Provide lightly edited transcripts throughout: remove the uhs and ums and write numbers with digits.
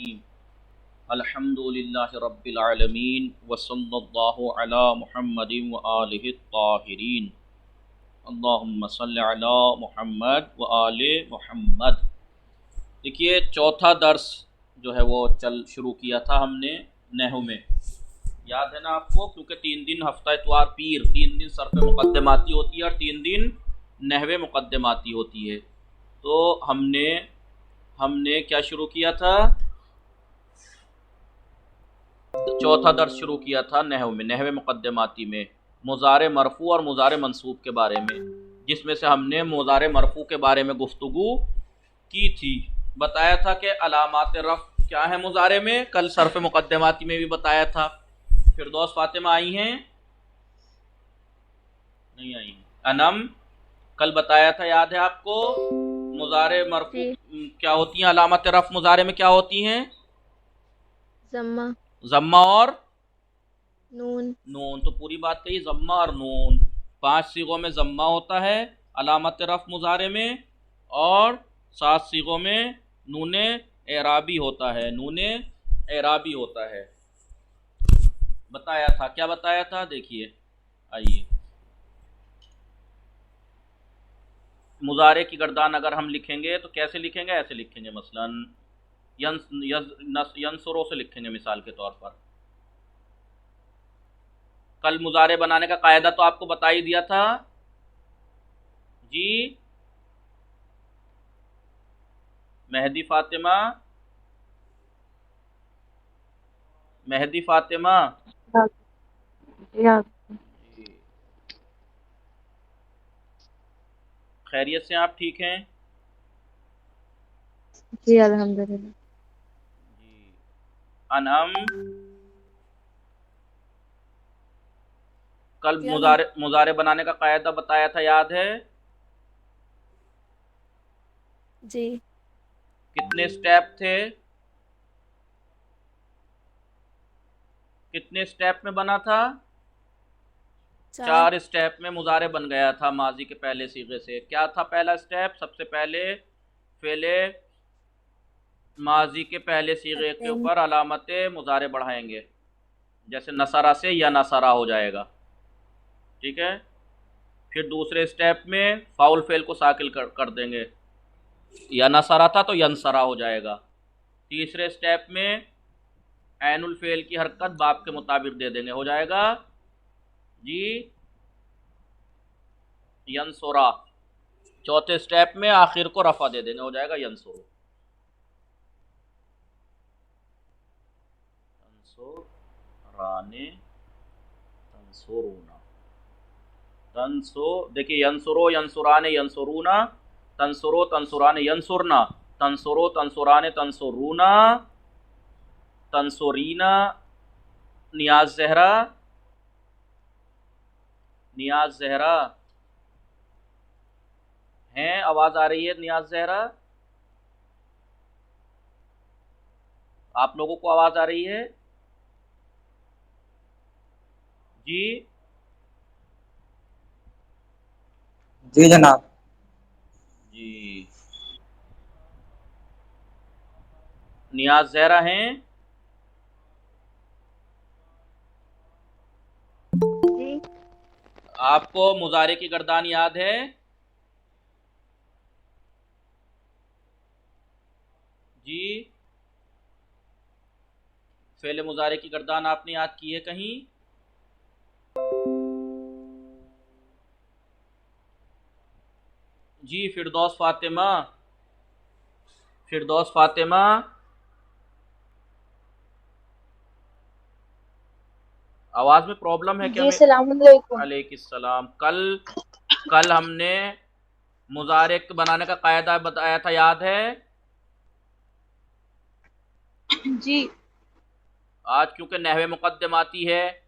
रहीम अल्हम्दुलिल्लाहि रब्बिल आलमीन वसल्लल्लाहु अला मुहम्मदिन व आलिहि ताहिरीन अल्लाहुम्मा सल्लि अला मुहम्मद व आले मुहम्मद। देखिए, चौथा दर्स जो है वो शुरू किया था हमने नहव में, याद है ना आपको? क्योंकि 3 दिन हफ्ता इतवार पीर 3 दिन सरफ मुक़द्दमाती होती है और 3 दिन नहवे मुक़द्दमाती होती है। तो हमने क्या शुरू किया था? चौथा दर्स शुरू किया था नहव में, नहवे मुक़द्दमाती में, मुज़ारे मरफ़ू और मुज़ारे मंसूब के बारे में, जिसमें से हमने मुज़ारे मरफ़ू के बारे में गुफ्तगू की थी। बताया था कि अलामात रफ़ क्या है मुज़ारे में, कल सरफ मुक़द्दमाती में भी बताया था। फिरदौस फातिमा आई हैं? नहीं आई हैं। अनम कल बताया था, याद है आपको? मुज़ारे मरफ़ू क्या होती हैं? अलामत रफ़ मुज़ारे में क्या होती हैं? ज़म्मा और नून। तो पूरी बात कही, ज़म्मा और नून। 5 सीगों में ज़म्मा होता है अलामत रफ़ मुज़ारे में, और 7 सीगों में नूने एराबी होता है, नूने एराबी होता है। बताया था, क्या बताया था? देखिए, आइए, मुज़ारे की गर्दान अगर हम लिखेंगे तो कैसे लिखेंगे? ऐसे लिखेंगे, मसलन यंसुरो से लिखेंगे मिसाल के तौर पर। कल मुज़ारे बनाने का कायदा तो आपको बता ही दिया था जी। मेहदी फातिमा खैरियत से? आप ठीक हैं जी? अल्हम्दुलिल्लाह जी। अनम कल मुज़ारे बनाने का कायदा बताया था, याद है? जी। कितने स्टेप थे? कितने स्टेप में बना था? 4 स्टेप में मुज़ारे बन गया था माजी के पहले सीगे से। क्या था पहला स्टेप? सबसे पहले फेले माजी के पहले सीगे के ऊपर अलामत मुज़ारे बढ़ाएंगे, जैसे नसरा से या नसरा हो जाएगा, ठीक है। फिर दूसरे स्टेप में फाउल फेल को साकिल कर देंगे, या नसरा था तो यनसरा हो जाएगा। तीसरे स्टेप में ऐनुल फेल की हरकत बाप के मुताबिक दे देंगे, हो जाएगा जी यनसुरा। चौथे स्टेप में आखिर को रफा दे देंगे, हो जाएगा यनसुरु। तंसुराने तंसुरूना देखिए, यंसुरो यंसुराने यंसुरूना, तंसुरो तंसुराने यंसुरना, तंसुरो तंसुराने तंसुरूना, तंसुरीना। नियाज जहरा हैं? आवाज आ रही है? नियाज जहरा, आप लोगों को आवाज आ रही है जी? जी जनाब। जी, नियाज जहरा हैं? जी। आपको मुज़ारे की गर्दान याद है जी? फेले मुज़ारे की गर्दान आपने याद की है कहीं? जी, फिरदौस फातिमा आवाज में प्रॉब्लम है क्या? जी, सलामुअलैकुम। अलैकिस्सलाम। कल हमने मुज़ारे बनाने का कायदा बताया था, याद है? जी। आज क्योंकि नहवे मुक़द्दमाती है,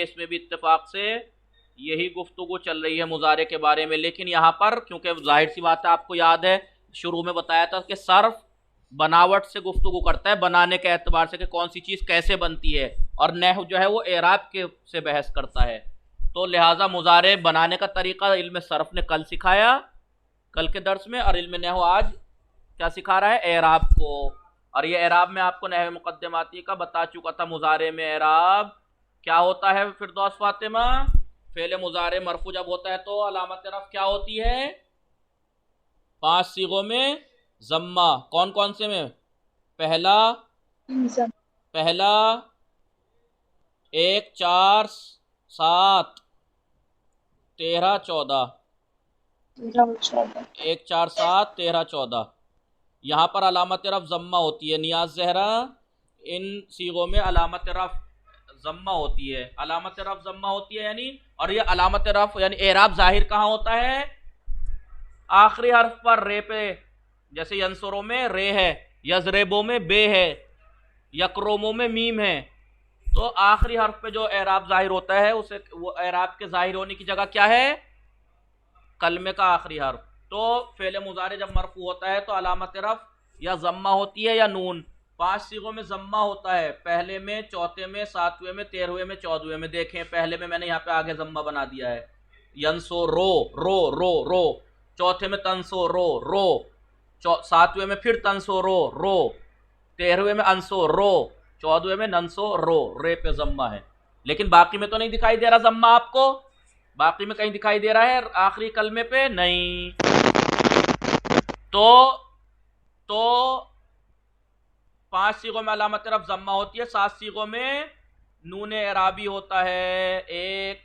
इसमें भी इत्तेफाक से यही गुफ्तगू चल रही है मुज़ारे के बारे में। लेकिन यहाँ पर क्योंकि जाहिर सी बात है, आपको याद है शुरू में बताया था कि सर्फ बनावट से गुफ्तगू करता है, बनाने के एतबार से कि कौन सी चीज़ कैसे बनती है, और नहव जो है वो एराब के से बहस करता है। तो लिहाजा मुज़ारे बनाने का तरीका इल्म सर्फ ने कल सिखाया, कल के दर्स में, और इल्म नहव आज क्या सिखा रहा है? एराब को। और ये एराब में आपको नहव मुक़द्दमाती का बता चुका था। मुजारे में एराब क्या होता है फिरदौस फातिमा? फेले मुजारे मरफू जब होता है तो अलामत रफ क्या होती है? 5 सीगों में जम्मा। कौन कौन से में? पहला 1 4 7 13 14, 1 4 7 13 14, यहाँ पर अलामत रफ जम्मा होती है। नियाज जहरा, इन सीगों में अलामत रफ जम्मा होती है, अलामत रफ जम्मा होती है यानी, और ये अलामत रफ यानी एराब जाहिर कहाँ होता है? आखिरी हर्फ पर, रे पे। जैसे यंसुरों में रे है, यजरेबों में बे है, यकरोमों में मीम है। तो आखिरी हर्फ पे जो एराब जाहिर होता है उसे, वो एराब के जाहिर होने की जगह क्या है? कलमे का आखिरी हर्फ। तो फेले मुजारे जब मरफू होता है तो अलामत रफ या जम्मा होती है या नून। 5 सीगों में जम्मा होता है, पहले में, चौथे में, 7वें में, 13वें में, 14वें में। देखें पहले में मैंने यहाँ पे आगे जम्मा बना दिया है, यंसो रो रो रो रो। चौथे में तंसो रो रो, 7वें में फिर तंसो रो रो, 13वें में अंसो रो, 14वें में नंसो रो। रे पे जम्मा है, लेकिन बाकी में तो नहीं दिखाई दे रहा जम्मा आपको? बाकी में कहीं दिखाई दे रहा है? आखिरी कलमे पे नहीं। तो 5 सीगों में अलामत रफ जम्मा होती है, 7 सीगों में नून एराबी होता है। एक,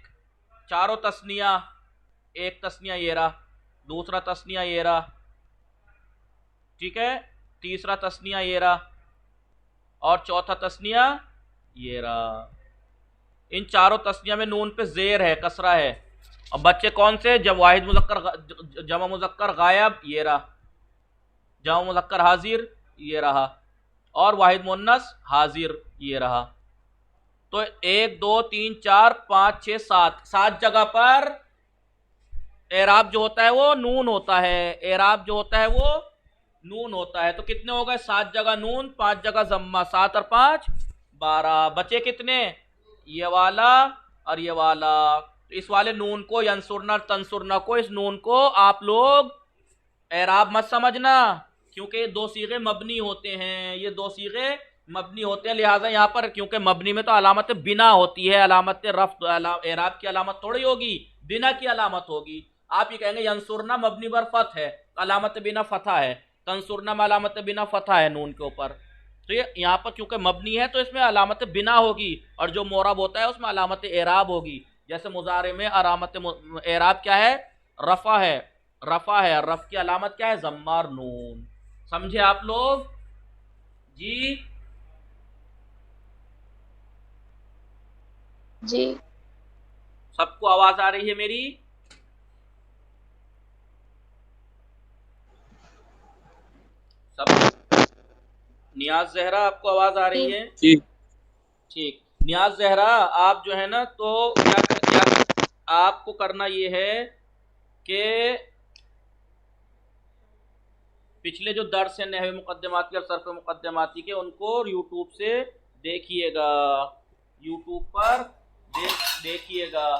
चारों तस्निया, एक तस्निया ये रहा, दूसरा तस्निया ये रहा, ठीक है, तीसरा तस्निया ये रहा, और चौथा तस्निया ये रहा। इन चारों तस्निया में नून पे जेर है, कसरा है। और बच्चे कौन से? जब वाहिद मुज़क्कर, जमा मुज़क्कर गायब ये रहा, जमा मुज़क्कर हाजिर ये रहा, और वाहिद मुन्नस हाजिर ये रहा। तो 1 2 3 4 5 6 7 जगह पर एराब जो होता है वो नून होता है, एराब जो होता है वो नून होता है। तो कितने हो गए? 7 जगह नून, 5 जगह जम्मा, 7 और 5 12। बचे कितने? ये वाला और ये वाला। तो इस वाले नून को, यंसुरना तंसुरना को, इस नून को आप लोग एराब मत समझना, क्योंकि ये 2 सीगे मबनी होते हैं, ये 2 सीगे मबनी होते हैं। लिहाजा यहाँ पर क्योंकि मबनी में तो अलामत बिना होती है, अलामत रफ एराब की अलामत थोड़ी होगी, बिना की अलामत होगी। आप ये कहेंगे यंसुरना मबनी पर फत है, अलामत बिना फतह है, तंसुरना में अलामत बिना फतह है नून के ऊपर। तो ये यहाँ पर क्योंकि मबनी है तो इसमें अलामत बिना होगी, और जो मोरब होता है उसमें अलामत एराब होगी। जैसे मुजारे में अलामत एराब क्या है? रफा है, रफा है। रफ की अलामत क्या है? जम्मार नून। समझे आप लोग जी? जी। सबको आवाज आ रही है मेरी? सब? नियाज जहरा आपको आवाज आ रही है? जी। ठीक। नियाज जहरा आप जो है ना, तो क्या आपको करना ये है कि पिछले जो दर्स हैं नहवे मुक़द्दमाती और सर्फ़ मुक़द्दमाती के, उनको यूट्यूब से देखिएगा, यूट्यूब पर देखिएगा,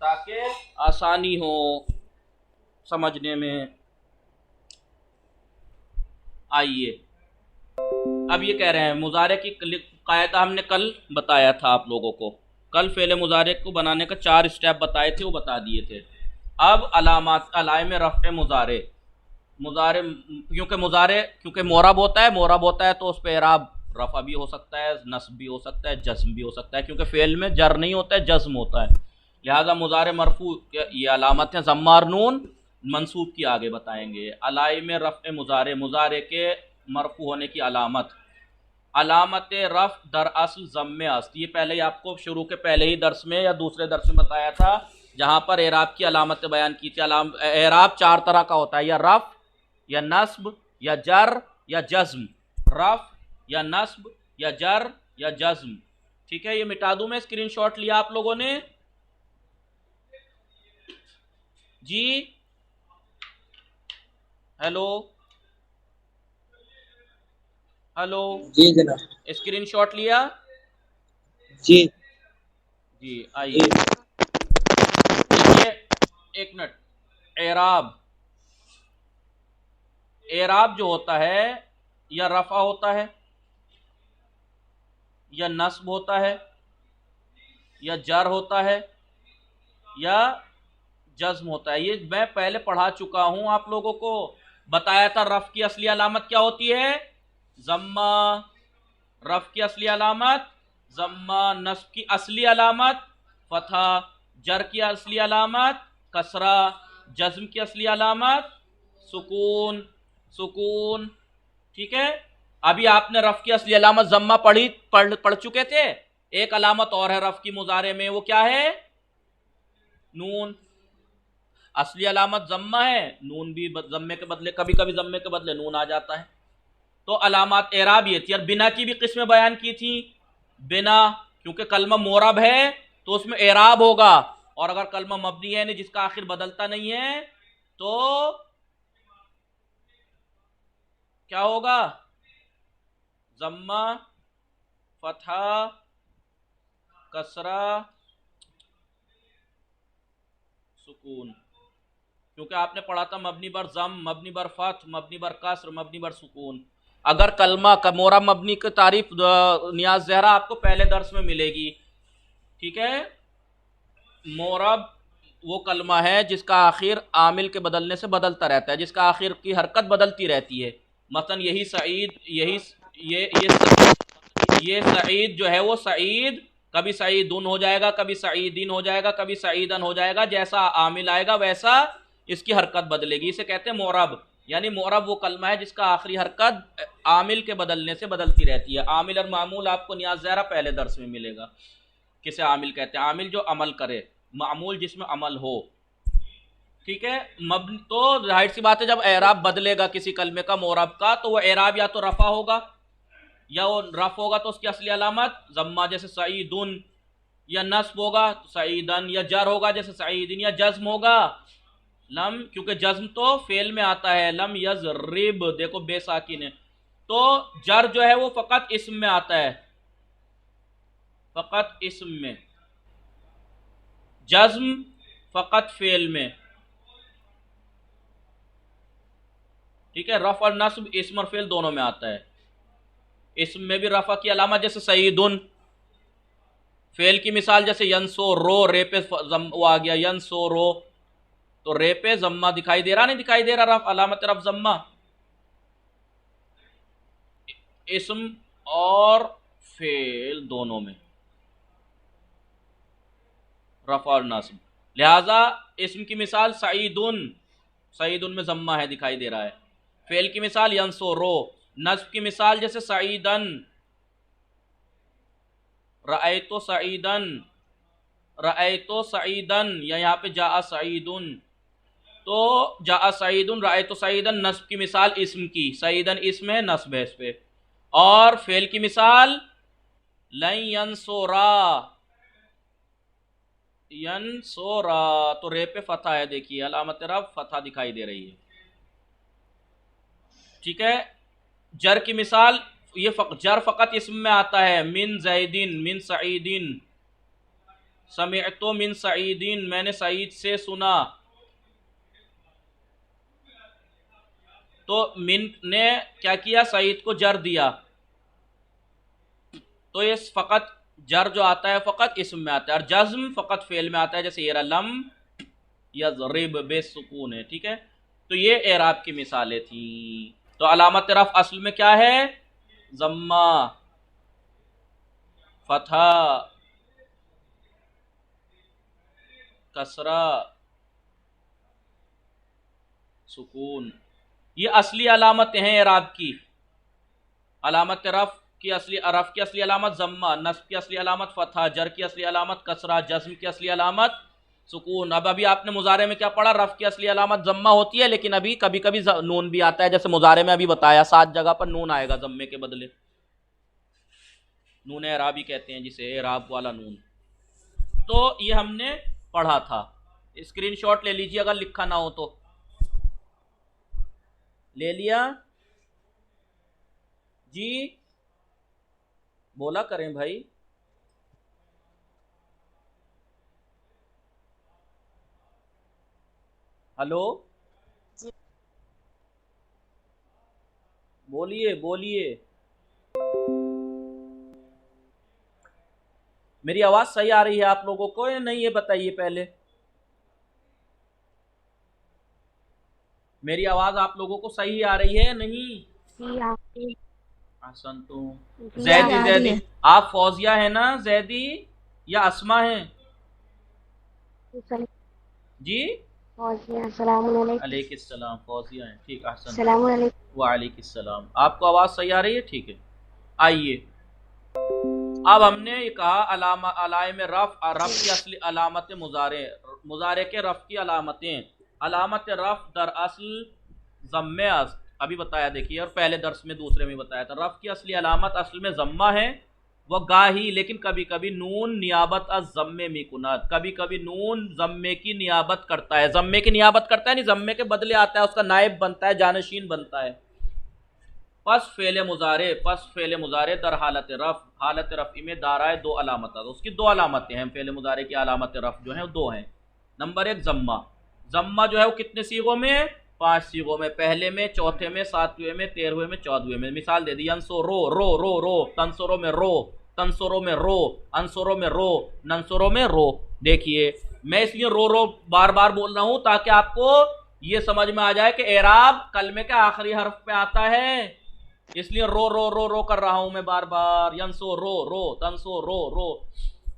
ताकि आसानी हो समझने में। आइए, अब ये कह रहे हैं मुजारे की कायदा हमने कल बताया था आप लोगों को। कल फ़ेले मुजारे को बनाने का 4 स्टेप बताए थे, वो बता दिए थे। अब अलामात, अलाइम रफ़्ए मुजारे, मुजारे क्योंकि मोरब होता है तो उस पर एराब रफ़ा भी हो सकता है, नस्ब भी हो सकता है, जज़्म भी हो सकता है, क्योंकि फ़ेल में जर नहीं होता है, जज़्म होता है। लिहाजा मुजारे मरफू ये अलामत है ज़म्मार नून, मंसूब की आगे बताएंगे। अलाइम रफ़्ए मुजारे, मुजारे के मरफू होने की अलामत, अलामत रफ़ दर असल ज़म्मे अस्त। ये पहले ही आपको शुरू के पहले ही दर्स में या दूसरे दर्स में बताया था, जहाँ पर एराब की अलामत बयान की थी। एराब 4 तरह का होता है, या रफ़, या नस्ब, या जर, या जज़्म। रफ़ या नस्ब या जर या जज़्म, ठीक है। ये मिटा दूं मैं, स्क्रीनशॉट लिया आप लोगों ने जी? हेलो हेलो जी जनाब। स्क्रीनशॉट लिया जी जी। आइए, एक मिनट। एराब जो होता है या रफ़ा होता है, या नस्ब होता है, या जर होता है, या जज्म होता है। ये मैं पहले पढ़ा चुका हूं, आप लोगों को बताया था। रफ की असली अलामत क्या होती है? जम्मा। रफ की असली अलामत जम्मा, नस्ब की असली अलामत फतहा, जर की असली अलामत कसरा, जज्म की असली अलामत सुकून। सुकून, ठीक है। अभी आपने रफ की असली अलामत जम्मा पढ़ चुके थे। एक अलामत और है रफ की मुजारे में, वो क्या है? नून। असली अलामत जम्मा है, नून भी जम्मे के बदले, कभी कभी जम्मे के बदले नून आ जाता है। तो अलामत एराब ये थी। और बिना की भी किस्में बयान की थी। बिना, क्योंकि कलमा मोरब है तो उसमें एराब होगा, और अगर कलमा मबनी है नहीं, जिसका आखिर बदलता नहीं है, तो क्या होगा? जम्मा, फतहा, कसरा, सुकून। क्योंकि आपने पढ़ा था मबनी बर जम, मबनी बर फथ, मबनी बर कसर, मबनी बर सुकून। अगर कलमा का मोरा मबनी की तारीफ नियाज जहरा आपको पहले दर्स में मिलेगी, ठीक है। मोरब वो कलमा है जिसका आखिर आमिल के बदलने से बदलता रहता है, जिसका आखिर की हरकत बदलती रहती है। मसलन यही सईद, यही ये सईद जो है वो सईद कभी सईदुन हो जाएगा, कभी सईदीन हो जाएगा, कभी सईदन हो जाएगा। जैसा आमिल आएगा वैसा इसकी हरकत बदलेगी। इसे कहते हैं मोरब। यानी मोरब वो कलमा है जिसका आखिरी हरकत आमिल के बदलने से बदलती रहती है। आमिल और मामूल आपको नियाज ज़हरा पहले दर्स में मिलेगा। किसे आमिल कहते हैं? आमिल जो अमल करे, मामूल जिसमें अमल हो, ठीक है। मबनी तो जाहिर सी बात है, जब एराब बदलेगा किसी कलमे का मोरब का, तो वो एराब या तो रफा होगा, या वो रफ होगा तो उसकी असली अलामत जम्मा, जैसे सईदुन, या नस्ब होगा तो सईदन, या जर होगा जैसे सईदिन, या जज्म होगा लम, क्योंकि जज्म तो फेल में आता है। लम यज़रिब, देखो बेसाकिन है। तो जर जो है वो फकत इस्म में आता है, फकत इस्म में। जज्म फकत फेल में, ठीक है। रफ और नस्ब इस्म और फेल दोनों में आता है। इस्म में भी रफा की अलामत जैसे सईदुन, फेल की मिसाल जैसे यंसो रो, रे पे वो आ गया यंसो रो, तो रे पे जम्मा दिखाई दे रहा, नहीं दिखाई दे रहा? रफ, अलामत रफ जम्मा। इस्म और फेल दोनों में रफ और नस्ब। लिहाजा इस्म की मिसाल सईदुन, सईदुन में जम्मा है, दिखाई दे रहा है। फेल की मिसाल यंसो रो। नस्ब की मिसाल जैसे सईदन, रअयतो सईदन, रअयतो सईदन, या यहाँ पे जा सईदुन। तो जा सईदुन, रअयतो सईदन, नस्ब की मिसाल इस्म की, सईदन इस्म है, नस्ब है इस पे। और फेल की मिसाल लन यंसोरा, यंसोरा, तो रे पे फतहा है, देखिए अलामत रफ फतहा दिखाई दे रही है, ठीक है। जर की मिसाल, ये जर फकत इसम में आता है। मिन जैदिन, मिन सईदिन, समिअतो मिन सईदिन, मैंने सईद से सुना। तो मिन ने क्या किया? सईद को जर दिया। तो ये फकत जर जो आता है फकत इसम में आता है, और जज्म फकत फेल में आता है, जैसे ये लम या ज़रिब बेसुकून है, ठीक है। तो ये एराब की मिसालें थी। तो अलामत रफ असल में क्या है? जम्मा, फतहा, कसरा, सुकून। ये असली अलामतें हैं एराब की। अलामत रफ की असली अलामत जम्मा, नस्ब की असली अलामत फतहा, जर की असली अलामत कसरा, जज्म की असली अलामत सुकून। अब अभी आपने मुजारे में क्या पढ़ा? रफ की असली अलामत जम्मा होती है, लेकिन अभी कभी कभी नून भी आता है, जैसे मुजारे में अभी बताया 7 जगह पर नून आएगा जम्मे के बदले। नून एराबी कहते हैं जिसे, एराब वाला नून। तो ये हमने पढ़ा था। स्क्रीनशॉट ले लीजिए अगर लिखा ना हो तो। ले लिया जी? बोला करें भाई। हेलो, बोलिए बोलिए। मेरी आवाज सही आ रही है आप लोगों को या नहीं, ये बताइए पहले। मेरी आवाज आप लोगों को सही आ रही है या नहीं? जी आपकी आसन तो जी जैदी आ रही जैदी है। आप फौजिया है ना, जैदी या अस्मा है? जी, अलैकिस्सलाम, फौजिया है, ठीक, आसन। वालेकुम, आपको आवाज सही आ रही है? ठीक है, आइए। अब हमने ये कहा अलामा अलाइम रफ, रफ की असली अलामत मुजारे, मुजारे के रफ की अलामतें। अलामत रफ दरअसल ज़म्मे अभी बताया देखिए, और पहले दर्स में दूसरे में बताया था। रफ की असली अलामत असल में ज़म्मा है, वह गाही लेकिन कभी कभी नून नियाबत अज ज़म्मे में कुनात, कभी कभी नून ज़म्मे की नियाबत करता है। ज़म्मे की नियाबत करता है नहीं, ज़म्मे के बदले आता है, उसका नायब बनता है, जानशीन बनता है। पस फेले मुजारे दर हालत रफ़ी में दाराए दो अलामत, उसकी दो अलामतें हैं। फेले मुजारे की अलामत रफ़ जो है दो हैं। नंबर एक ज़म्मा, ज़म्मा जो है वो कितने सीगों में? 5 सीगों में। पहले में, चौथे में, 7वें में, 13वें में, 14वें में। मिसाल दे दी, अनसो रो रो रो रो, तनसुरो में रो, तनसुरो में रो, अनसुरो में रो, ननसुरो में रो। देखिए, मैं इसलिए रो रो बार बार बोल रहा हूं ताकि आपको ये समझ में आ जाए कि एराब कलमे के आखिरी हर्फ पे आता है, इसलिए रो रो रो रो कर रहा हूं मैं बार बार। यंसो रो रो, तंसो रो रो।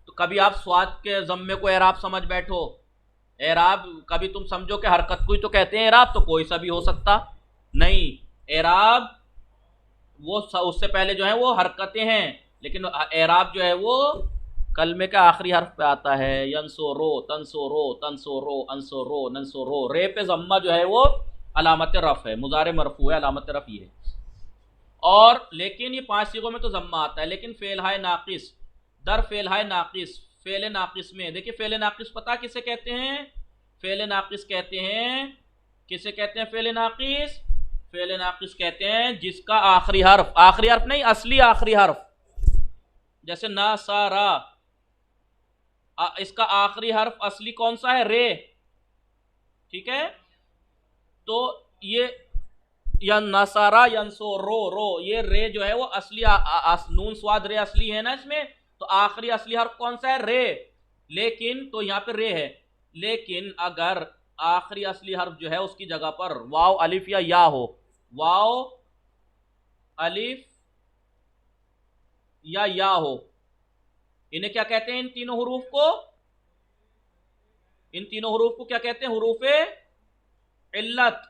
तो कभी आप स्वाद के जम्मे को एराब समझ बैठो। एराब कभी तुम समझो कि हरकत को ही तो कहते हैं एराब, तो कोई सा भी हो सकता नहीं। एराब वो उससे पहले जो है वो हरकतें हैं, लेकिन एराब जो है वो कलमे के आखिरी हर्फ पे आता है। यंसो रो, तंसो रो, तंसो रो, अंसो रो, नंसो रो। रे पे जम्मा जो है वो अलामत रफ है, मुजारे मरफू है, अलामत रफ ये है। और लेकिन ये 5 सीगों में तो जम्मा आता है, लेकिन फेल हाय नाकिस, दर फेल हाय नाकिस, फेल नाकिस में देखिए, फेल नाकिस पता किसे कहते हैं? फेल नाकिस कहते हैं, किसे कहते हैं फेल नाकिस? फेल नाकिस कहते हैं जिसका आखिरी हर्फ नहीं, असली आखिरी हर्फ, जैसे ना सा रा, इसका आखिरी हर्फ असली कौन सा है? रे, ठीक है। तो ये या नसारा यंसो रो रो, ये रे जो है वो असली नून स्वाद रे असली है ना इसमें, तो आखिरी असली हर्फ कौन सा है? रे। लेकिन तो यहां पे रे है, लेकिन अगर आखिरी असली हर्फ जो है उसकी जगह पर वाव अलिफ या हो, वाव अलिफ या हो, इन्हें क्या कहते हैं? इन तीनों हरूफ को, इन तीनों हरूफ को क्या कहते हैं? हुरूफे इल्लत,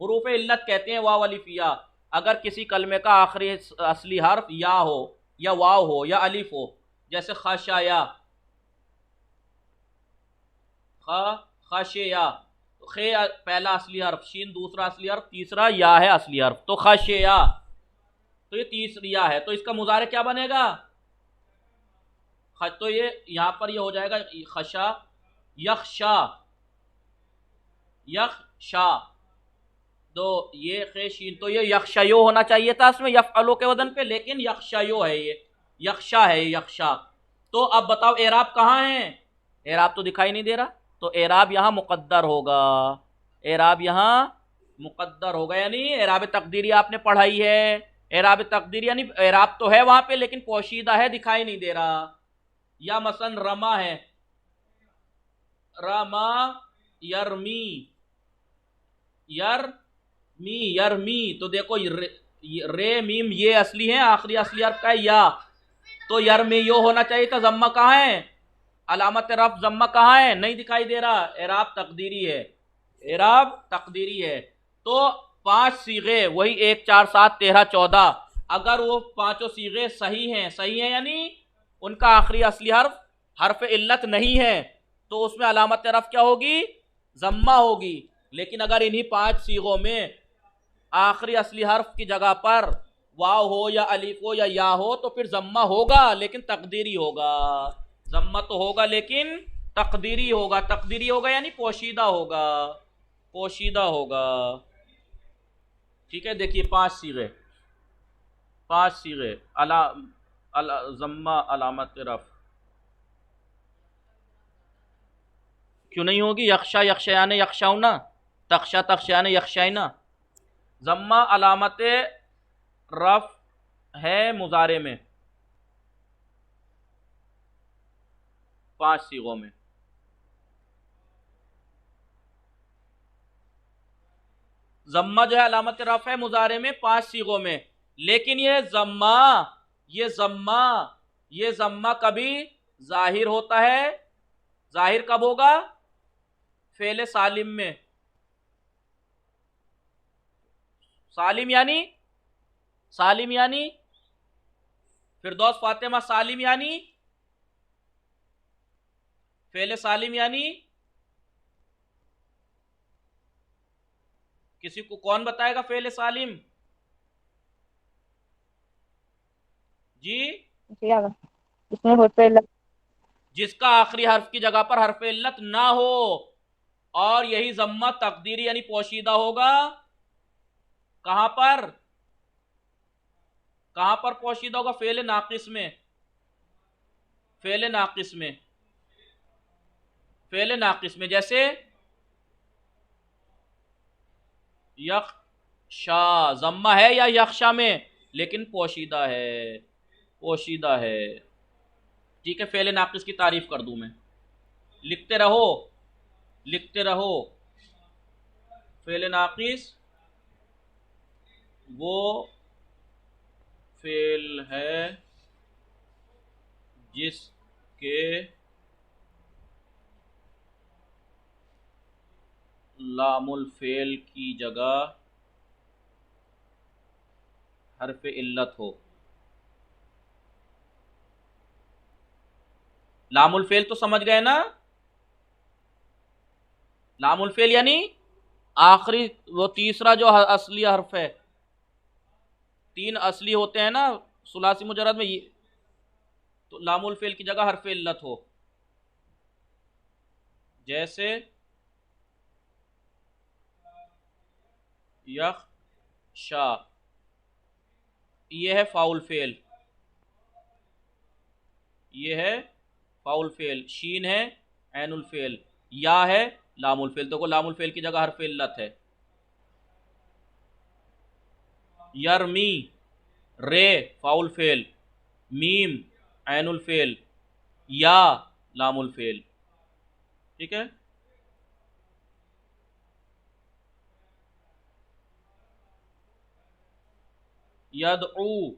हुरूफ इल्लत कहते हैं वाव अलिफ या। अगर किसी कलमे का आखिरी असली हर्फ या हो या वाव हो या अलिफ हो, जैसे खशाया, खशेया, खे पहला असली हर्फ, शीन दूसरा असली हर्फ, तीसरा या है असली हर्फ, तो खशेया, तो ये तीसरी या है, तो इसका मुजारे क्या बनेगा? तो ये यहां पर ये हो जाएगा खशा, यखशा, यखशा, तो ये खेशीन, तो ये यक्षयो होना चाहिए था इसमें यफअलो के वजन पे, लेकिन यक्षयो है, ये यक्षा है, ये यक्षा। तो अब बताओ एराब कहाँ है? एराब तो दिखाई नहीं दे रहा, तो एराब यहां मुकद्दर होगा, एराब यहां मुकद्दर होगा, यानी एराब तकदीरी आपने पढ़ाई है। एराब तकदीरी यानी एराब तो है वहां पे लेकिन पोशीदा है, दिखाई नहीं दे रहा। या मसलन रमा है, रमा यरमी, यरमी, तो देखो रे मीम ये असली है, आखिरी असली हर्फ का है या, तो यरमी यो होना चाहिए था। जम्मा कहाँ है? अलामत रफ जम्मा कहाँ है? नहीं दिखाई दे रहा, एराब तकदीरी है, एराब तकदीरी है। तो 5 सीगे, वही 1 4 7 13 14, अगर वो पांचों सीगे सही हैं, सही है यानी उनका आखिरी असली हर्फ हर्फ इल्लत नहीं है, तो उसमें अलामत रफ क्या होगी? जम्मा होगी। लेकिन अगर इन्हीं 5 सीगों में आखिरी असली हर्फ की जगह पर वाव हो या अलिफ हो या या हो, तो फिर जम्मा होगा लेकिन तकदीरी होगा। जम्मा तो होगा लेकिन तकदीरी होगा, तकदीरी होगा यानी पोशीदा होगा, पोशीदा होगा। ठीक है, देखिए 5 सीगे, 5 सीगे जम्मा अलामत रफ क्यों नहीं होगी? यक्षा यक्षयान यक्षाउना, तक्षा तक्षयान यक्षाइना, ज़म्मा अलामत रफ है मुजारे में 5 सीगों में। ज़म्मा जो है अलामत रफ है मुजारे में 5 सीगों में, लेकिन ये ज़म्मा कभी जाहिर होता है। जाहिर कब होगा? फेले सालिम में। सालिम यानी फिरदौस फातिमा सालिम यानी फेले सालिम यानी किसी को कौन बताएगा फेले सालिम? जी, इसमें होते जिसका आखिरी हर्फ की जगह पर हर्फ इल्लत ना हो, और यही ज़म्मा तकदीरी यानी पोशीदा होगा। कहां पर पोशीदा होगा? फेले नाकिस में। जैसे यख्शा, ज़म्मा है या यख्शा में, लेकिन पोशीदा है। ठीक है, फेले नाकिस की तारीफ कर दूं मैं। लिखते रहो। फेले नाकिस वो फेल है जिसके लामुल फेल की जगह हर्फ इल्लत हो। लामुल फेल तो समझ गए ना? लामुल फेल यानी आखिरी, वो तीसरा जो असली हर्फ है। 3 असली होते हैं ना सुलासी मुजर्रद में, ये तो लामुल फेल की जगह हर्फ इल्लत हो। जैसे यख्शा, ये है फाउल फेल। शीन है ऐनुल फेल, या है लामुल फेल। देखो लामुल फेल की जगह हर्फ इल्लत है। यरमी, रे फाउल फेल, मीम ऐनुल फेल, या लामुल फेल। ठीक है, यदऊ,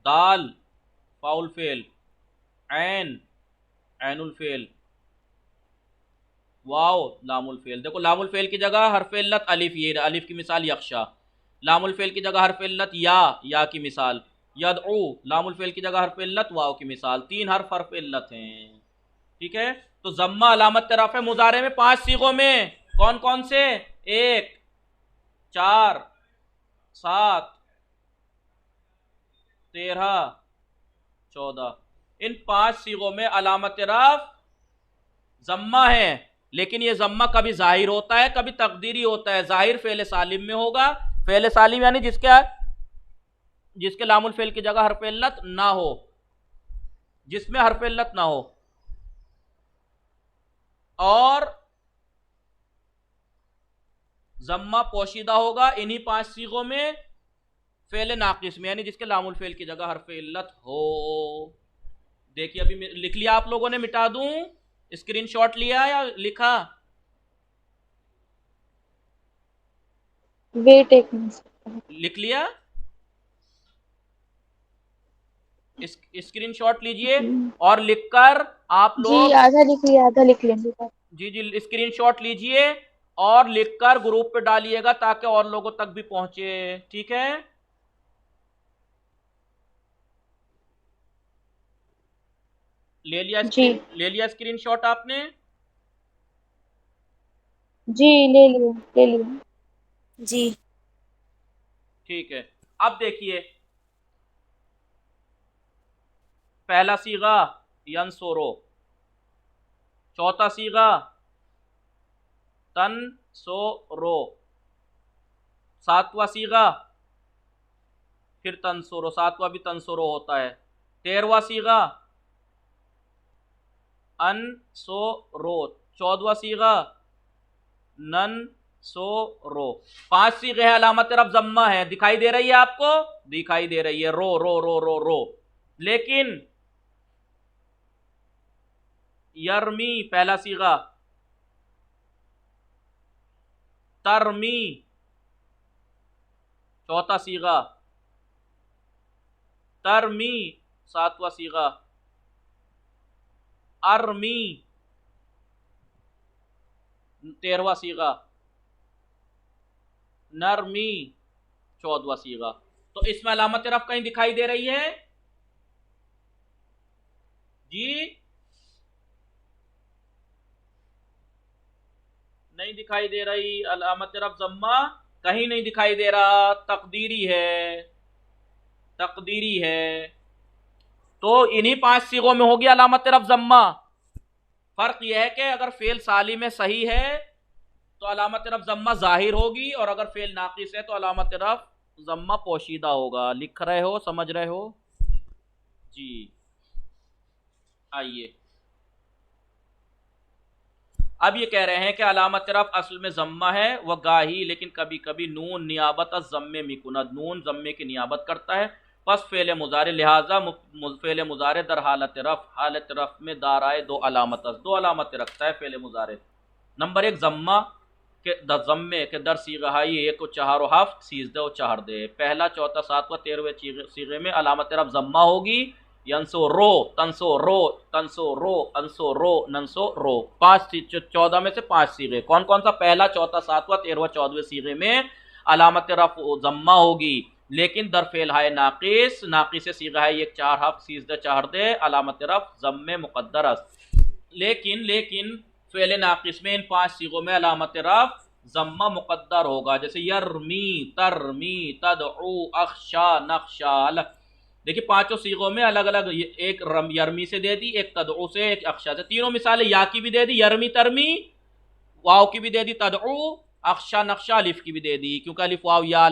दाल फाउल फेल, ऐनुल फेल, वाओ लामुल फेल। देखो लामुल फेल की जगह हर्फ इल्लत अलिफ, ये अलिफ की मिसाल यख्शा। लामुल फेल की जगह हर्फ इल्लत या की मिसाल यदऊ। लामुल फेल की जगह हर्फ इल्लत वाओ की मिसाल। 3 हर्फ इल्लत हैं। ठीक है, तो ज़म्मा अलामत रफ़ मुजारे में 5 सीगों में कौन कौन से? 1, 4, 7, 13, 14। इन 5 सीगों में अलामत रफ़ ज़म्मा है, लेकिन ये ज़म्मा कभी जाहिर होता है, कभी तकदीरी होता है। जाहिर फेले सालिम में होगा। फेले सालिम यानी जिसके लामुल फेल की जगह हर्फ इल्लत ना हो, जिसमें हर्फ इल्लत ना हो। और ज़म्मा पोशीदा होगा इन्हीं 5 सीगों में फेले नाकिस में, यानी जिसके लामुल फेल की जगह हर्फ इल्लत हो। देखिए अभी लिख लिया आप लोगों ने? मिटा दूं? स्क्रीनशॉट लिया या लिखा? वेट एक मिनट। लिख लिया? स्क्रीनशॉट लीजिए और लिखकर आप जी लोग, आधा लिख लेंगे। जी स्क्रीनशॉट लीजिए और लिखकर ग्रुप पे डालिएगा ताकि और लोगों तक भी पहुंचे। ठीक है, जी ले लिया स्क्रीनशॉट आपने? जी ले लिया। जी ठीक है, अब देखिए पहला सीगा यंसुरो, चौथा सीगा तनसुरो, सातवां सीगा फिर तनसुरो, सातवां भी तनसुरो होता है। 13वां सीगा अनसुरो, 14वां सीगा नन सो रो। 5 सीगे है, अलामत रफ जम्मा है, दिखाई दे रही है आपको? दिखाई दे रही है, रो रो रो रो रो। लेकिन यरमी पहला सीगा, तरमी चौथा सीगा, तरमी सातवां सीगा, अरमी 13वां सीगा, नरमी 14वां सीगा। तो इसमें अलामत रफ कहीं दिखाई दे रही है जी? नहीं दिखाई दे रही। अलामत रफ जम्मा कहीं नहीं दिखाई दे रहा, तकदीरी है, तकदीरी है। तो इन्हीं 5 सीगों में होगी अलामत रफ जम्मा। फर्क यह है कि अगर फेल साली में सही है तो अलामत रफ जम्मा जाहिर होगी, और अगर फेल नाकिस है तो अलामत रफ जम्मा पोशीदा होगा। लिख रहे हो, समझ रहे हो जी? आइए, अब ये कह रहे हैं कि अलामत रफ असल में जम्मा है वह गाही, लेकिन कभी कभी नून नियाबत जम्मे मिकुनद, नून जम्मे की नियाबत करता है। पस फेल मुजारे, लिहाजा फेल मुजारे दर हालत रफ, हालत रफ में दाराए दो अलामत रखता है फेल मुजारे। नंबर 1 जम्मा के द जम्मे के दर सीगहाई, एक को चहार व हफ्त, सीजदे व चहर दे। पहला, चौथा, सातवां, 13वें सीगे में अलामत रफ जम्मा होगी। यंसो रो, तंसो रो, तंसो रो, अंसो रो, नंसो रो। 14 में से 5 सीगे। कौन कौन सा? पहला, चौथा, सातवां, 13वां, 14वें सीगे में अलामत रफ जम्मा होगी, लेकिन दर फेल है नाकिस, नाकिस सीगा है एक चार हफ्त, सीजदे चहर दे, अलामत रफ जम्मे मुकद्दर। लेकिन फेल नाकिस में इन 5 सीगों में अलामत रफ जम्मा मुकद्दर होगा। जैसे यरमी, तरमी, तदउ, अख्शा, नक्शा। देखिए, पांचों सीगों में अलग अलग, एक यरमी से दे दी, एक तदउ से, एक अख्शा से। तीनों मिसालें या की भी दे दी, यरमी तरमी, वाव की भी दे दी, तदउ, अख्शा नक्शा, अलिफ की भी दे दी, क्योंकि अलिफ वाव या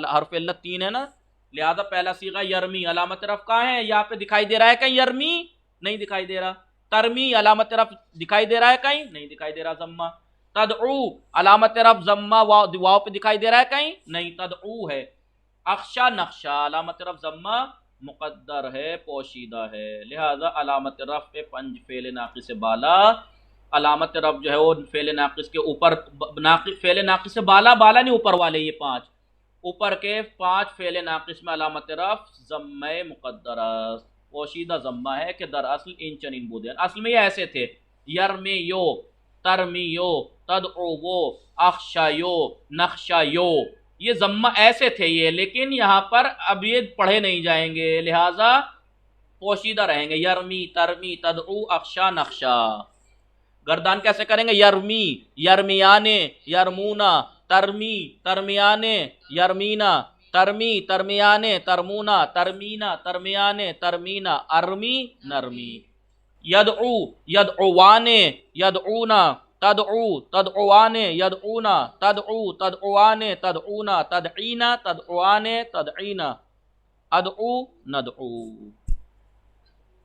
हर्फ इल्लत 3 है ना। लिहाजा पहला सीगा यरमी, अलामत रफ कहाँ है? यहाँ पे दिखाई दे रहा है कहीं यरमी? नहीं दिखाई दे रहा। तरमी अलामत रफ दिखाई दे रहा है कहीं? नहीं दिखाई दे रहा, जम्मा। तदउ अलामत रफ जम्मा, वाव पे दिखाई दे रहा है कहीं? नहीं, तदउ है। अख्शा नक्शा अलामत रफ जम्मा मुकद्दर है, पोशीदा है। लिहाजा अलामत रफ पे पंज फेल नाकिस से बाला, अलामत रफ जो है वो फेल नाकिस के ऊपर, फेल नाकिस से बाला, बाला नहीं ऊपर वाले, ये 5 ऊपर के 5 फेल नाकिस में अलामत रफ जम्मे मुकद्दर, पोशीदा जम्मा है कि दरअसल इन चनिन बुदेन। असल में ये ऐसे थे, यरमियो, तरमियो, तदउवो, अख्शायो, नक्शायो, ये जम्मा ऐसे थे ये, लेकिन यहां पर अब ये पढ़े नहीं जाएंगे, लिहाजा पोशीदा रहेंगे। यरमी, तरमी, तदउ, अख्शा, नक्शा। गर्दान कैसे करेंगे? यरमी, यरमियाने, यरमूना, तरमी, तरमियाने, यरमीना, तरमी, तरमियाने, तरमूना, तरमीना, तरमियाने, तरमीना, अरमी, नरमी। यदउ, यदउवाने, यदऊना, तदउ, तदउवाने, यदऊना, तदउ, तदउवाने, तदऊना, तदईना, तदउवाने, तदईना, अदउ, नदउ।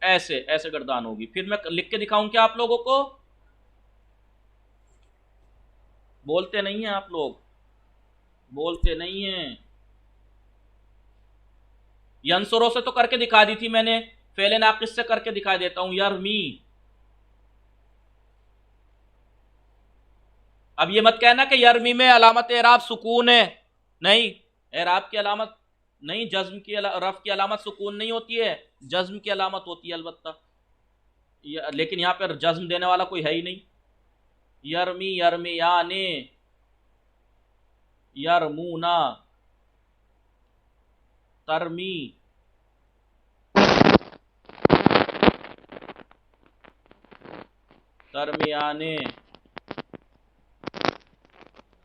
ऐसे ऐसे गर्दान होगी। फिर मैं लिख के दिखाऊं क्या आप लोगों को? बोलते नहीं हैं आप लोग, बोलते नहीं हैं। यंसुरों से तो करके दिखा दी थी मैंने, फेले नाकिस से करके दिखा देता हूं। यरमी, अब ये मत कहना कि यरमी में अलामत एराब सुकून है, नहीं, एराब की अलामत नहीं, जज्म की रफ की अलामत सुकून नहीं होती है, जज्म की अलामत होती है अलबत्ता, लेकिन यहां पर जज्म देने वाला कोई है ही नहीं। यरमी, यरमियाने, यरमूना, तरमी, तरमियाने,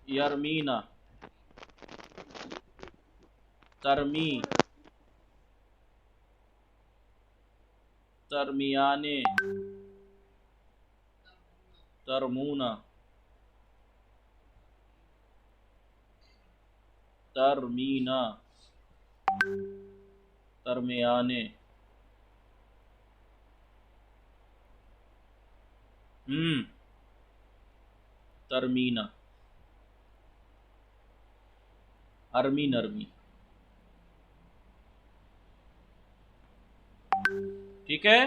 यरमीना, तरमी, तरमियाने, तरमूना, तरमीना, तरमियाने। तरमीना। अरमी नरमी। ठीक है,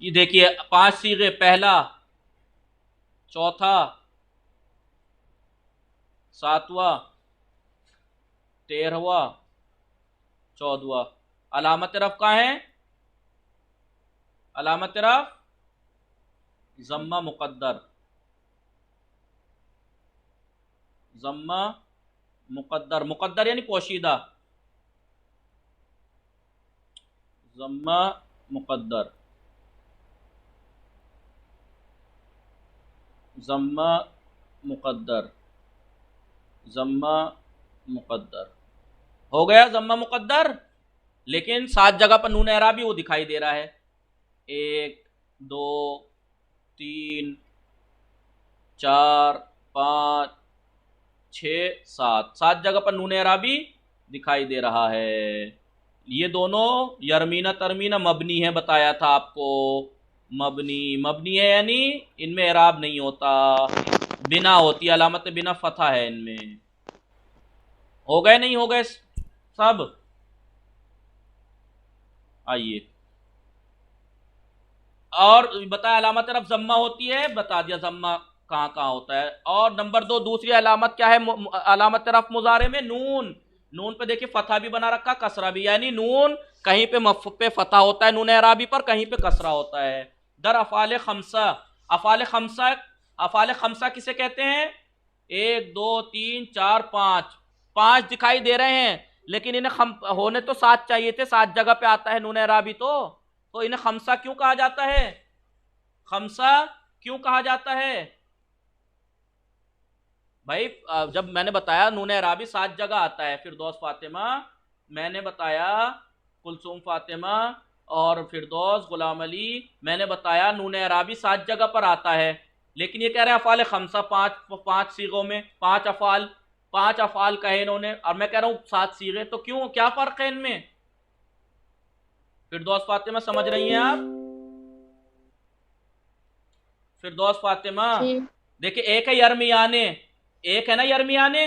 ये देखिए 5 सीगे, पहला, चौथा, सातवां, 13वां, 14वां। अलामत रफ कहाँ है? अलामत रफ ज़म्मा मुक़द्दर, ज़म्मा मुक़द्दर, मुक़द्दर यानी पोशीदा, ज़म्मा मुक़द्दर, ज़म्मा मुक़द्दर, ज़म्मा मुक़द्दर। हो गया ज़म्मा मुक़द्दर। लेकिन 7 जगह पर नून एराबी वो दिखाई दे रहा है, 1 2 3 4 5 6 7, 7 जगह पर नून एराबी दिखाई दे रहा है। ये दोनों यरमीना तरमीना मबनी है, बताया था आपको। मबनी मबनी है यानी इनमें एराब नहीं होता, बिना होती, अलामत बिना फतह है इनमें। हो गए नहीं हो गए सब? आइए, और बताया अलामत तरफ जम्मा होती है, बता दिया जम्मा कहाँ कहाँ होता है। और नंबर 2 दूसरी अलामत क्या है? अलामत तरफ मुजारे में नून। नून पे देखिए फतह भी बना रखा, कसरा भी, यानी नून कहीं पे फतह होता है नून एराबी पर, कहीं पे कसरा होता है। दर अफाल खमसा, अफाल खमसा, अफाल खमसा किसे कहते हैं? 1 2 3 4 5, 5 दिखाई दे रहे हैं, लेकिन इन्हें होने तो 7 चाहिए थे, 7 जगह पे आता है नून एराबी, तो इन्हें खमसा क्यों कहा जाता है? खमसा क्यों कहा जाता है भाई? जब मैंने बताया नून एराबी 7 जगह आता है, फिरदौस फातिमा, मैंने बताया कुलसूम फातिमा और फिरदौस गुलाम अली, मैंने बताया नून एराबी 7 जगह पर आता है। लेकिन ये कह रहे हैं अफाल खमसा, 5 सीगों में 5 अफाल कहे इन्होंने, और मैं कह रहा हूं 7 सीगे, तो क्यों, क्या फर्क है इनमें? फिरदौस फातिमा समझ रही हैं आप? फिरदौस फातिमा, जी देखिए एक है यरमियाने, एक है ना यरमियाने,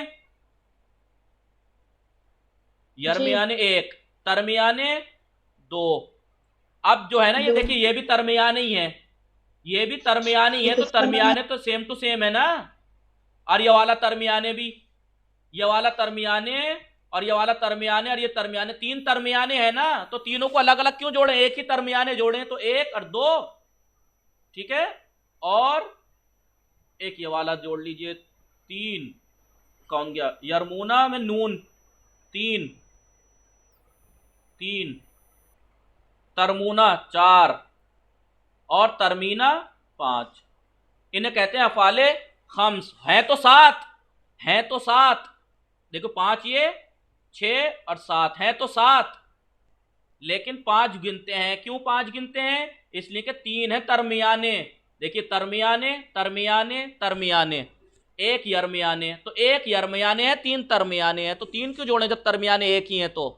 जी यरमियाने एक, तरमियाने 2। अब जो है ना ये दो। देखिए, ये भी तरमियाने ही है, ये भी तरमियाने ही है, तो इसका नाम तरमियाने तो सेम टू सेम है ना। और ये वाला तरमियाने भी, ये वाला तरमियाने और ये वाला तरमियाने और ये तरमियाने, 3 तरमियाने है ना, तो तीनों को अलग अलग क्यों जोड़े? एक ही तरमियाने जोड़े, तो 1 और 2, ठीक है। और एक ये वाला जोड़ लीजिए, 3, कौन गया? यरमूना में नून 3, 3, तरमूना 4 और तरमीना 5। इन्हें कहते हैं अफाले खम्स। हैं तो 7, हैं तो 7, देखो 5 ये, 6 और 7, हैं तो 7, लेकिन 5 गिनते हैं। क्यों 5 गिनते हैं? इसलिए कि 3 है तरमियाने। देखिए तरमियाने तरमियाने तरमियाने, एक यरमियाने, तो एक यरमियाने है, 3 तरमियाने हैं, तो 3 क्यों जोड़े जब तरमियाने एक ही हैं? तो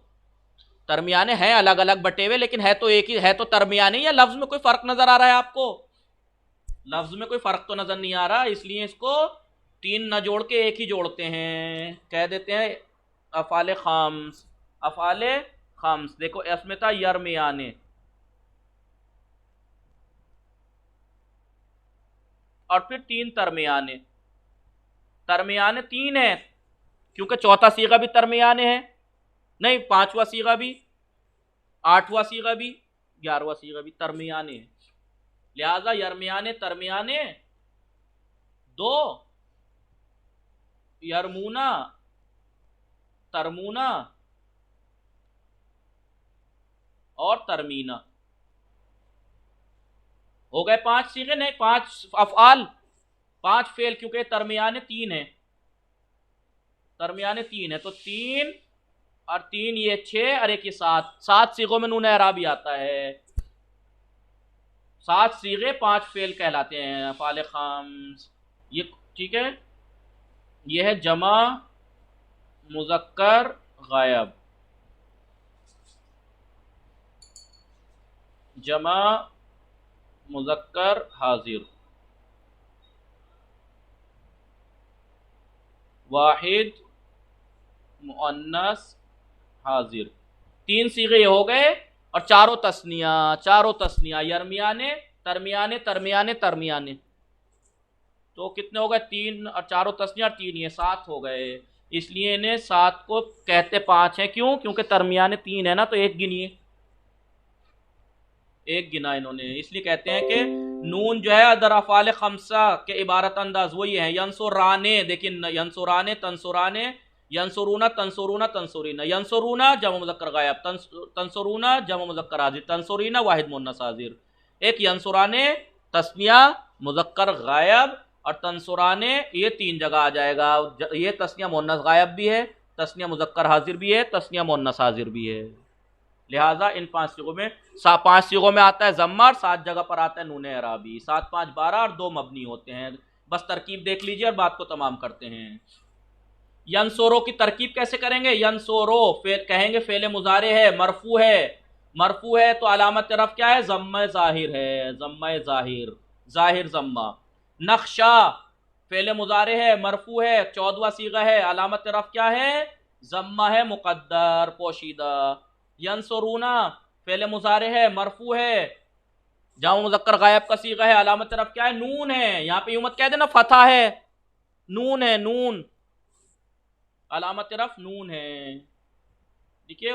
तरमियाने हैं अलग अलग बटे हुए, लेकिन है तो एक ही, है तो तरमियाने। या लफ्ज में कोई फर्क नजर आ रहा है आपको? लफ्ज में कोई फर्क तो नजर नहीं आ रहा, इसलिए इसको 3 न जोड़ के एक ही जोड़ते हैं, कह देते हैं अफाले खाम्स। अफाले खाम्स, देखो इसमें था यरमियाने, और फिर 3 तरमियाने। तरमियाने 3 है क्योंकि चौथा सीगा भी तरमियाने है, नहीं 5वां सीगा भी, 8वां सीगा भी, 11वां सीगा भी तरमियाने है। लिहाजा यरमियाने तरमियाने 2, यरमूना तरमूना और तरमीना। हो गए 5 सीगे, नहीं 5 अफआल, 5 फेल, क्योंकि तरमियाने 3 है, तरमियाने 3 है, तो 3 और 3 ये 6 और एक ये 7, 7 सीगों में नून एराबी आता है। 7 सीगे 5 फेल कहलाते हैं अफाल खाम्स। ये ठीक है, ये है जमा मुजक्कर गायब, जमा मुजक्कर हाजिर, वाहिद मुअन्नस हाजिर। 3 सीगे हो गए और चारों तस्निया यरमियाने तरमियाने तरमियाने तरमियाने, तो कितने हो गए? 3 और चारों तस्निया और 3 ये 7 हो गए। इसलिए इन्हें 7 को कहते 5 हैं। क्यों? क्योंकि तरमियाने 3 है ना, तो एक गिनिए, एक गिना इन्होंने, इसलिए कहते हैं कि नून जो है अदर अफ़ाल खमसा के इबारत अंदाज वही है। यंसुराने, देखिए यंसुराने तंसुराने, यंसुरूना तंसुरूना तंसुरीना, यंसुरूना जमा मुज़क्कर गायब, तंसुरूना जमा मुज़क्कर हाजिर, तंसुरीना वाहिद मुन्नस हाजिर। एक यंसुराने तस्निया मुज़क्कर गायब और तंसुराने ये 3 जगह आ जाएगा। ये तस्निया मुन्नस गायब भी है, तस्निया मुज़क्कर हाजिर भी है, तस्निया मुन्नस हाजिर भी है। लिहाजा इन 5 सीगों में 5 सीगों में आता है ज़म्मा और 7 जगह पर आता है नून एराबी। 7 5 12 और 2 मबनी होते हैं। बस तरकीब देख लीजिए और बात को तमाम करते हैं। यंसोरो की तरकीब कैसे करेंगे? यंसोरो कहेंगे फेले मुजारे है, मरफू है तो अलामत रफ क्या है? ज़म्मा ज़ाहिर है, ज़म्मा ज़ाहिर, ज़ाहिर ज़म्मा। नक्शा फेले मुजारे है, मरफू है, 14वां सीगा है, अलामत रफ क्या है? ज़म्मा है मुक़द्दर पोशीदा। यंसुरूना फेले मुजारे है, मरफू है, जामा मुज़क्कर गायब का सीगा है, अलामत तरफ क्या है? नून है। यहाँ पे मत कह देना फतह है, नून है, नून अलामत तरफ नून है। देखिए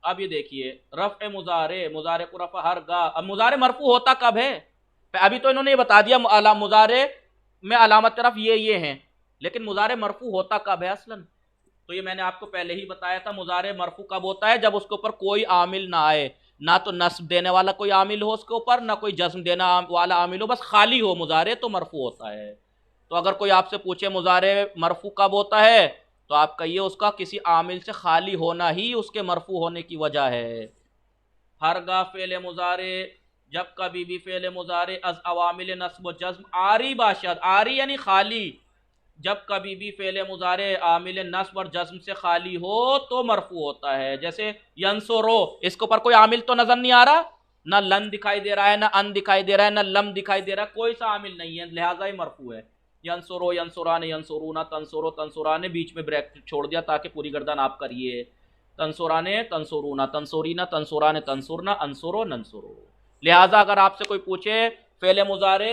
अब ये देखिए रफ़ मुजारे, मुजारे को रफ़ा हर गा। अब मुजारे मरफू होता कब है? अभी तो इन्होंने ये बता दिया मुजारे में अलामत तरफ ये हैं, लेकिन मुजारे मरफू होता कब है असलन? तो ये मैंने आपको पहले ही बताया था। मुजारे मरफू कब होता है? जब उसके ऊपर कोई आमिल ना आए, ना तो नस्ब देने वाला कोई आमिल हो उसके ऊपर, ना कोई जज्म देना वाला आमिल हो, बस खाली हो मुजारे, तो मरफू होता है। तो अगर कोई आपसे पूछे मुजारे मरफू कब होता है, तो आप कहिए उसका किसी आमिल से खाली होना ही उसके मरफू होने की वजह है। हरगा फेले मुजारे, जब कभी भी फेले मुजारे अज अवामिल नस्ब जज्म आरी बाशद, आरी यानी खाली, जब कभी भी फेले मुजारे आमिल नस्ब और जज्म से खाली हो तो मरफू होता है। जैसे यंसुरो, इसके ऊपर कोई आमिल तो नजर नहीं आ रहा, ना लन दिखाई दे रहा है, ना अन दिखाई दे रहा है, ना लम दिखाई दे रहा है, कोई सा आमिल नहीं है, लिहाजा ही मरफू है। यंसुरो यंसुराने, यंसुरूना तंसुरो तंसुराने, बीच में ब्रैकेट छोड़ दिया ताकि पूरी गर्दन आप करिए। तंसुराने तंसुरूना तंसुरीना तंसुराने तंसुरना अंसुरो नंसुरो। लिहाजा अगर आपसे कोई पूछे फेले मुजारे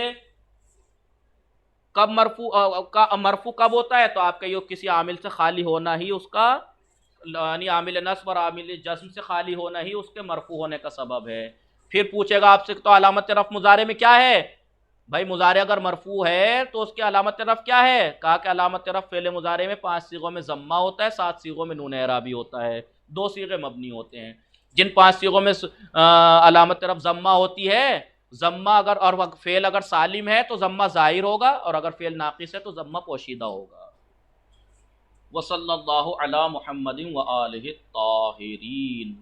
कब मरफू कब होता है, तो आप कहिए किसी आमिल से खाली होना ही उसका, यानी आमिल नस्ब और आमिल जज्म से खाली होना ही उसके मरफू होने का सबब है। फिर पूछेगा आपसे तो अलामत रफ मुजारे में क्या है? भाई मुजारे अगर मरफू है तो उसकी अलामत रफ क्या है? कहा कि अलामत रफ फेले मुजारे में 5 सीगों में ज़म्मा होता है, 7 सीगों में नून एराबी होता है, 2 सीगे मबनी होते हैं। जिन 5 सीगों में अलामत रफ ज़म्मा होती है, ज़म्मा अगर और फेल अगर सालिम है तो ज़म्मा ज़ाहिर होगा, और अगर फेल नाक़िस है तो ज़म्मा पोशीदा होगा। वसल्लल्लाहु अला मुहम्मदिन व आलिहि ताहिरीन।